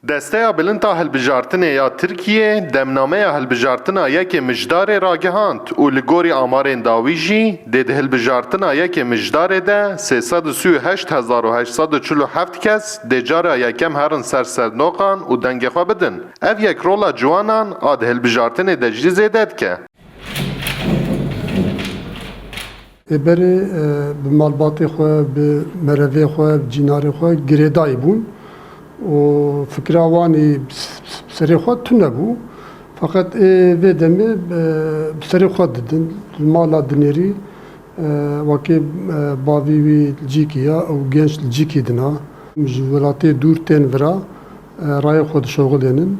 Desteya bilinta hilbijartinê ya Tirkiye, demnameya hilbijartina yekê mijdarê ragihand û li gorî amarên dawî jî dê di hilbijartina yekê mijdarê de 338.847 kes dê cara yekem herin ser serdnoqan û dengê xwe bidin. Ev yek rola ciwanan a di hilbijartinê de jî zêde dike. Berê bi malbatê xwe, bi merevê xwe, bi cînarê xwe girêdayî bûn û fikra wanî serê xwe tune bû. Fakat vê demê bi serê xwe didin, li mala dinêrî wekî bavî wî li cîkî ye ew genç li cîkî dina. Ji welatê dûr tên vira rayê xwe dişoxilênin.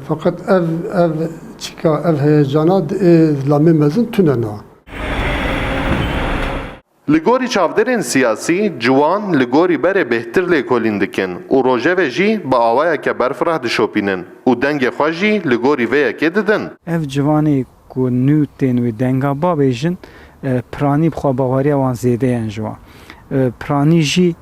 Fakat ev çîka, ev heyecana zilamê mezin tune na. Li gorî çavderên siyasî, ciwan li gorî berê bêhtir lêkolîn dikin û rojevê jî bi awayeke berfireh dişopînin û dengê xwe jî li gorî vê yekê didin. Ev ciwanê ku nû tên wê denga babêjin piranî bi xwebawariya wan zêdeyen ji wan. Piranî jî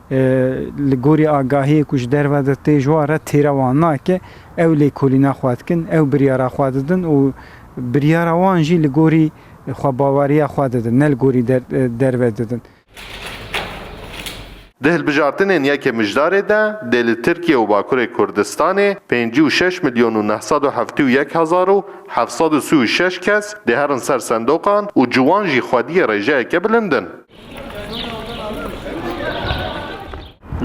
li gorî agahiyê ku ji derve de tê ji wan re têra wan nake, ew lêkolîna xwe dikin, ew biryara xwe didin û biryara wan jî li gorî xwebawariya xwe didin, ne li gorî derve didin. Di hilbijartinên yekê mijdarê de dê li Tirkiye û Bakurê Kurdistanê 56.971.736 kes dê herin ser sendoqan û ciwan jî xwediyê rêjeyeke bilindin.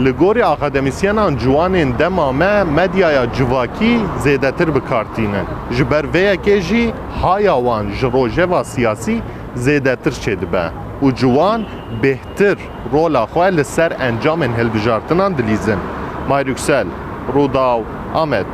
Li gorî akademisyenan ciwanên dema me medyaya civakî zêdetir bikartîne. Ji ber vê yekê jî haya wan ji rojeva siyasî zêdetir çêdibe û ciwan bêhtir rola xwe li ser encamên hilbijartinan dilîzin. Mayrûksel, Rûdaw, Amed.